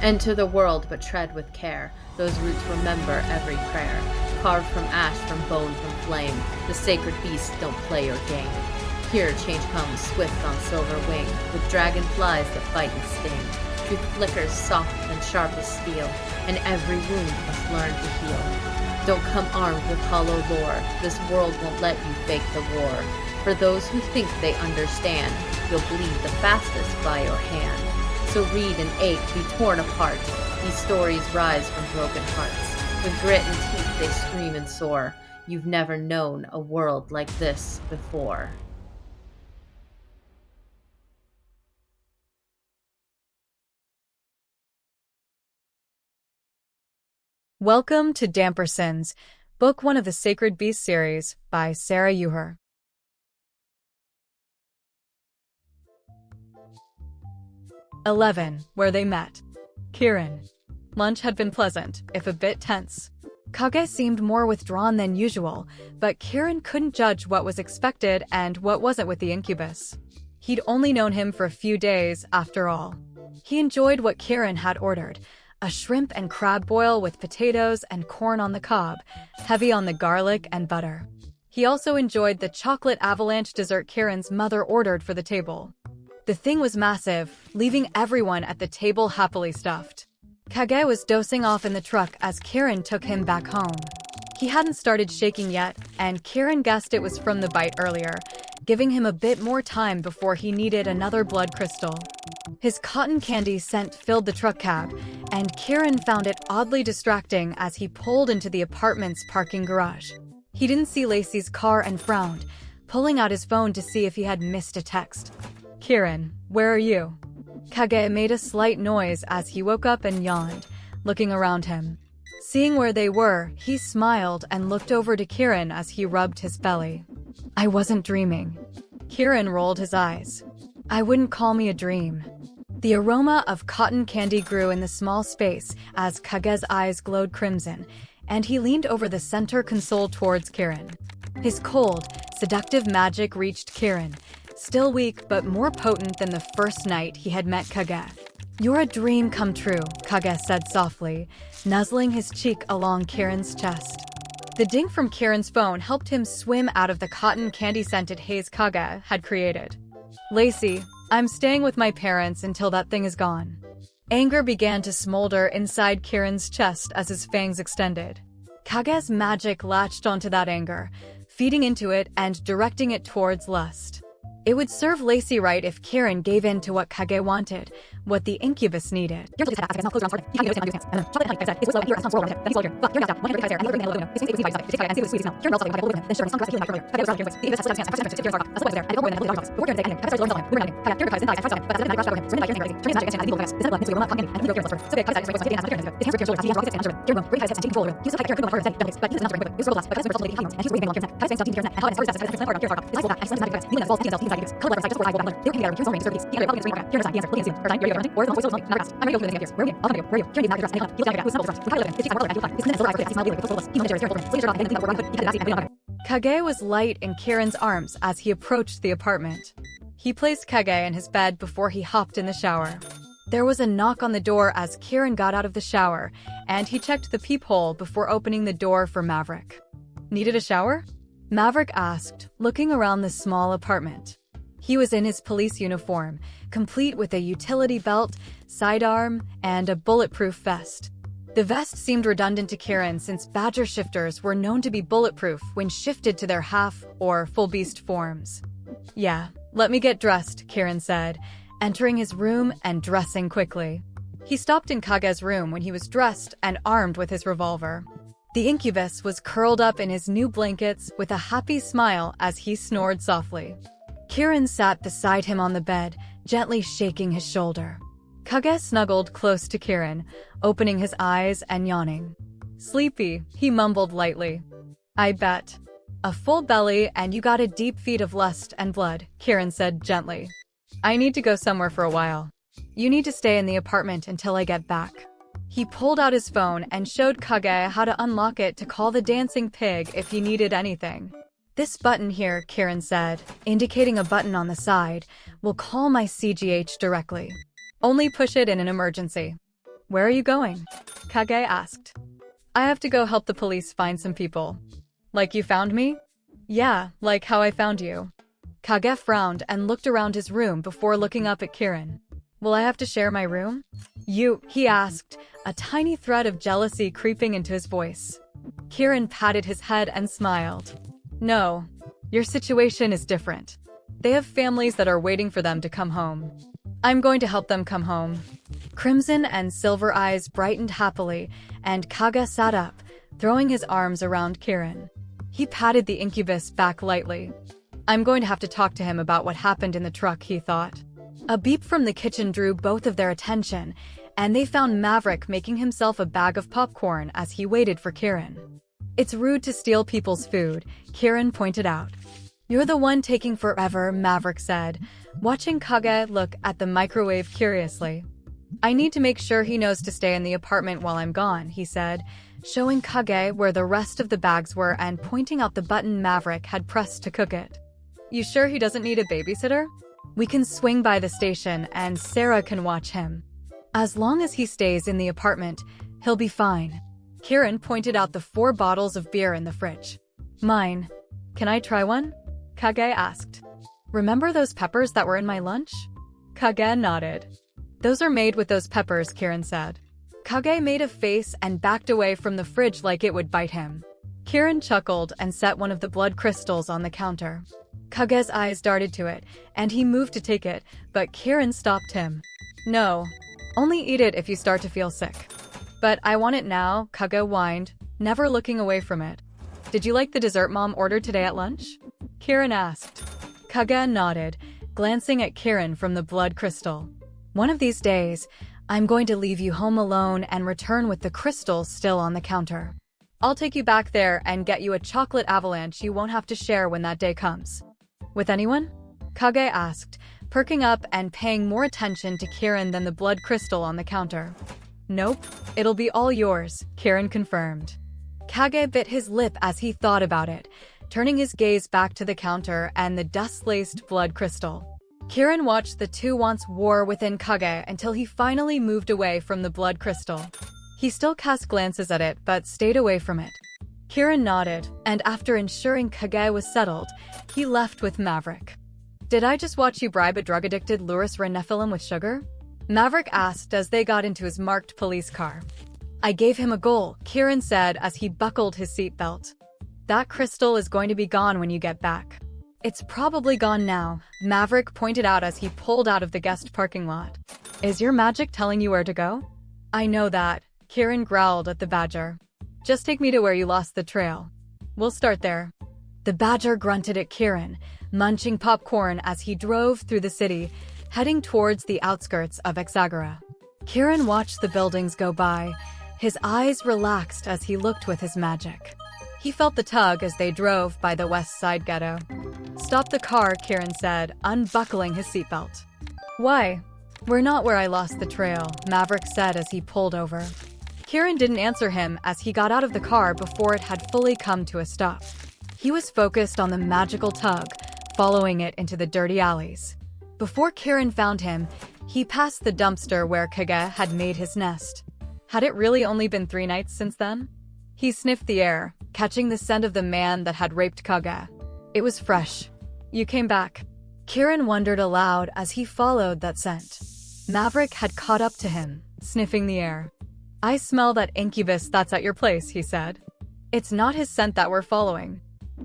Enter the world, but tread with care. Those roots remember every prayer. Carved from ash, from bone, from flame. The sacred beasts don't play or game. Here change comes, swift on silver wing, with dragonflies that bite and sting. Truth flickers soft and sharp as steel, and every wound must learn to heal. Don't come armed with hollow lore. This world won't let you fake the war. For those who think they understand, you'll bleed the fastest by your hand. So read and ache, be torn apart. These stories rise from broken hearts. With grit and teeth they scream and soar. You've never known a world like this before. Welcome to Dhampir Sins, Book 1 of the Sacred Beast series by Sarah Yuher. Where they met. Kiran. Lunch had been pleasant, if a bit tense. Kage seemed more withdrawn than usual, but Kiran couldn't judge what was expected and what wasn't with the incubus. He'd only known him for a few days, after all. He enjoyed what Kiran had ordered, a shrimp and crab boil with potatoes and corn on the cob, heavy on the garlic and butter. He also enjoyed the chocolate avalanche dessert Kiran's mother ordered for the table. The thing was massive, leaving everyone at the table happily stuffed. Kage was dozing off in the truck as Kiran took him back home. He hadn't started shaking yet, and Kiran guessed it was from the bite earlier, giving him a bit more time before he needed another blood crystal. His cotton candy scent filled the truck cab, and Kiran found it oddly distracting as he pulled into the apartment's parking garage. He didn't see Lacey's car and frowned, pulling out his phone to see if he had missed a text. Kiran, where are you? Kage made a slight noise as he woke up and yawned, looking around him. Seeing where they were, he smiled and looked over to Kiran as he rubbed his belly. I wasn't dreaming. Kiran rolled his eyes. I wouldn't call me a dream. The aroma of cotton candy grew in the small space as Kage's eyes glowed crimson, and he leaned over the center console towards Kiran. His cold, seductive magic reached Kiran, still weak but more potent than the first night he had met Kage. You're a dream come true, Kage said softly, nuzzling his cheek along Kiran's chest. The ding from Kiran's phone helped him swim out of the cotton candy-scented haze Kage had created. Lacey, I'm staying with my parents until that thing is gone. Anger began to smolder inside Kiran's chest as his fangs extended. Kage's magic latched onto that anger, feeding into it and directing it towards lust. It would serve Lacey right if Kiran gave in to what Kage wanted, what the incubus needed. Kage was light in Kiran's arms as he approached the apartment. He placed Kage in his bed before he hopped in the shower. There was a knock on the door as Kiran got out of the shower, and he checked the peephole before opening the door for Maverick. Needed a shower? Maverick asked, looking around the small apartment. He was in his police uniform, complete with a utility belt, sidearm, and a bulletproof vest. The vest seemed redundant to Kiran since badger shifters were known to be bulletproof when shifted to their half or full beast forms. Yeah, let me get dressed, Kiran said, entering his room and dressing quickly. He stopped in Kage's room when he was dressed and armed with his revolver. The incubus was curled up in his new blankets with a happy smile as he snored softly. Kiran sat beside him on the bed, gently shaking his shoulder. Kage snuggled close to Kiran, opening his eyes and yawning. Sleepy, he mumbled lightly. I bet. A full belly and you got a deep feed of lust and blood, Kiran said gently. I need to go somewhere for a while. You need to stay in the apartment until I get back. He pulled out his phone and showed Kage how to unlock it to call the dancing pig if he needed anything. This button here, Kiran said, indicating a button on the side, will call my CGH directly. Only push it in an emergency. Where are you going? Kage asked. I have to go help the police find some people. Like you found me? Yeah, like how I found you. Kage frowned and looked around his room before looking up at Kirin. Will I have to share my room? He asked, a tiny thread of jealousy creeping into his voice. Kirin patted his head and smiled. No, your situation is different. They have families that are waiting for them to come home. I'm going to help them come home. Crimson and Silver eyes brightened happily, and Kage sat up, throwing his arms around Kirin. He patted the incubus back lightly. I'm going to have to talk to him about what happened in the truck, he thought. A beep from the kitchen drew both of their attention, and they found Maverick making himself a bag of popcorn as he waited for Kirin. It's rude to steal people's food, Kirin pointed out. You're the one taking forever, Maverick said, watching Kage look at the microwave curiously. I need to make sure he knows to stay in the apartment while I'm gone, he said, showing Kage where the rest of the bags were and pointing out the button Maverick had pressed to cook it. You sure he doesn't need a babysitter? We can swing by the station and Sarah can watch him. As long as he stays in the apartment, he'll be fine. Kirin pointed out the 4 bottles of beer in the fridge. Mine. Can I try one? Kage asked. Remember those peppers that were in my lunch? Kage nodded. Those are made with those peppers, Kirin said. Kage made a face and backed away from the fridge like it would bite him. Kirin chuckled and set one of the blood crystals on the counter. Kage's eyes darted to it, and he moved to take it, but Kirin stopped him. No, only eat it if you start to feel sick. But I want it now, Kage whined, never looking away from it. Did you like the dessert Mom ordered today at lunch? Kirin asked. Kage nodded, glancing at Kirin from the blood crystal. One of these days, I'm going to leave you home alone and return with the crystals still on the counter. I'll take you back there and get you a chocolate avalanche you won't have to share when that day comes. With anyone? Kage asked, perking up and paying more attention to Kirin than the blood crystal on the counter. Nope, it'll be all yours, Kirin confirmed. Kage bit his lip as he thought about it, turning his gaze back to the counter and the dust-laced blood crystal. Kirin watched the two once war within Kage until he finally moved away from the blood crystal. He still cast glances at it but stayed away from it. Kirin nodded, and after ensuring Kage was settled, he left with Maverick. Did I just watch you bribe a drug-addicted Luris Renephilim with sugar? Maverick asked as they got into his marked police car. I gave him a goal, Kirin said as he buckled his seatbelt. That crystal is going to be gone when you get back. It's probably gone now, Maverick pointed out as he pulled out of the guest parking lot. Is your magic telling you where to go? I know that, Kirin growled at the badger. Just take me to where you lost the trail. We'll start there. The badger grunted at Kirin, munching popcorn as he drove through the city, heading towards the outskirts of Exagora. Kirin watched the buildings go by, his eyes relaxed as he looked with his magic. He felt the tug as they drove by the west side ghetto. Stop the car, Kirin said, unbuckling his seatbelt. Why? We're not where I lost the trail, Maverick said as he pulled over. Kirin didn't answer him as he got out of the car before it had fully come to a stop. He was focused on the magical tug, following it into the dirty alleys. Before Kirin found him, he passed the dumpster where Kage had made his nest. Had it really only been 3 nights since then? He sniffed the air, catching the scent of the man that had raped Kage. It was fresh. You came back. Kirin wondered aloud as he followed that scent. Maverick had caught up to him, sniffing the air. I smell that incubus that's at your place, he said. It's not his scent that we're following.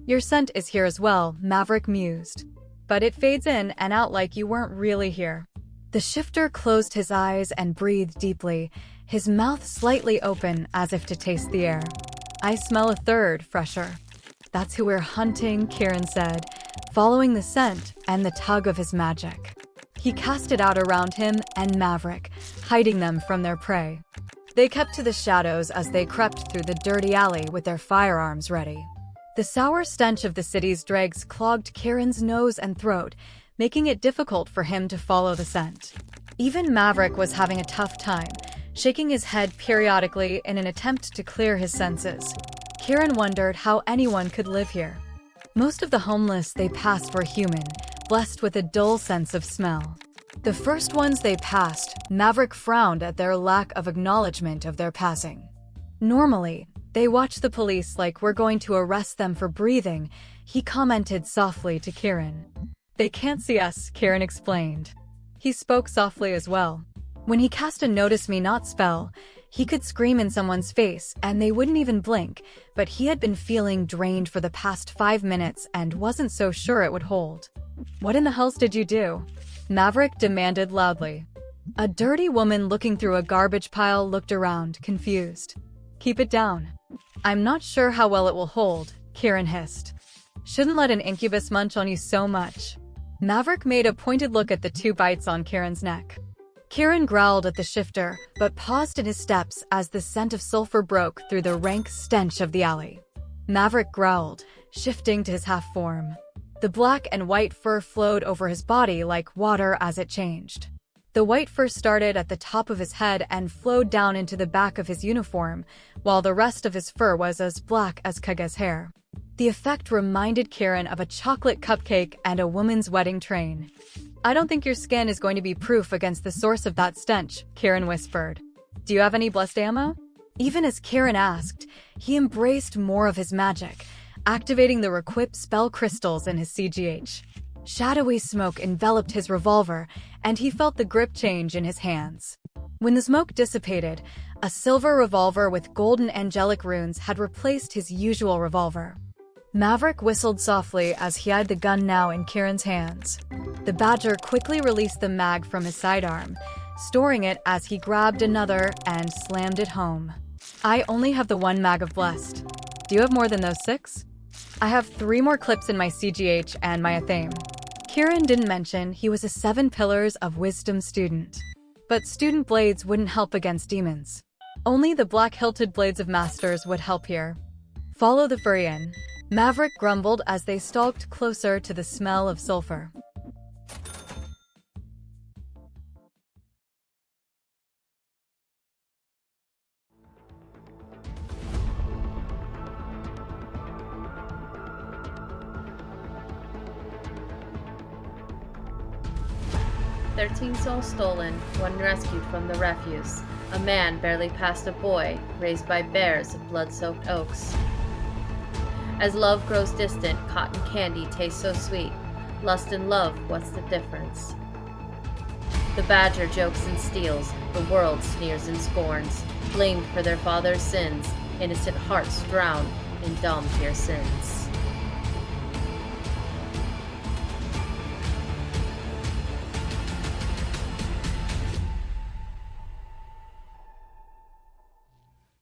Your scent is here as well, Maverick mused. But it fades in and out like you weren't really here. The shifter closed his eyes and breathed deeply, his mouth slightly open as if to taste the air. I smell a third, fresher. That's who we're hunting, Kirin said, following the scent and the tug of his magic. He cast it out around him and Maverick, hiding them from their prey. They kept to the shadows as they crept through the dirty alley with their firearms ready. The sour stench of the city's dregs clogged Kirin's nose and throat, making it difficult for him to follow the scent. Even Maverick was having a tough time, shaking his head periodically in an attempt to clear his senses. Kirin wondered how anyone could live here. Most of the homeless they passed were human, blessed with a dull sense of smell. The first ones they passed, Maverick frowned at their lack of acknowledgement of their passing. Normally, they watch the police like we're going to arrest them for breathing, he commented softly to Kieran. They can't see us, Kieran explained. He spoke softly as well. When he cast a notice me not spell, he could scream in someone's face and they wouldn't even blink, but he had been feeling drained for the past 5 minutes and wasn't so sure it would hold. What in the hells did you do? Maverick demanded loudly. A dirty woman looking through a garbage pile looked around, confused. Keep it down. I'm not sure how well it will hold, Kieran hissed. Shouldn't let an incubus munch on you so much. Maverick made a pointed look at the 2 bites on Kieran's neck. Kieran growled at the shifter, but paused in his steps as the scent of sulfur broke through the rank stench of the alley. Maverick growled, shifting to his half-form. The black and white fur flowed over his body like water as it changed. The white fur started at the top of his head and flowed down into the back of his uniform, while the rest of his fur was as black as Kage's hair. The effect reminded Kieran of a chocolate cupcake and a woman's wedding train. I don't think your skin is going to be proof against the source of that stench, Kieran whispered. Do you have any blessed ammo? Even as Kieran asked, he embraced more of his magic, activating the Requip spell crystals in his CGH. Shadowy smoke enveloped his revolver, and he felt the grip change in his hands. When the smoke dissipated, a silver revolver with golden angelic runes had replaced his usual revolver. Maverick whistled softly as he eyed the gun now in Kieran's hands. The Badger quickly released the mag from his sidearm, storing it as he grabbed another and slammed it home. I only have the 1 mag of Blessed. Do you have more than those 6? I have 3 more clips in my CGH and my Athame. Kieran didn't mention he was a 7 Pillars of Wisdom student. But student blades wouldn't help against demons. Only the black-hilted blades of masters would help here. Follow the Furian. Maverick grumbled as they stalked closer to the smell of sulfur. "13 souls stolen, 1 rescued from the refuse. A man barely past a boy, raised by bears of blood-soaked oaks. As love grows distant, cotton candy tastes so sweet. Lust and love, what's the difference? The Badger jokes and steals, the world sneers and scorns. Blamed for their father's sins, innocent hearts drown in Dhampir sins.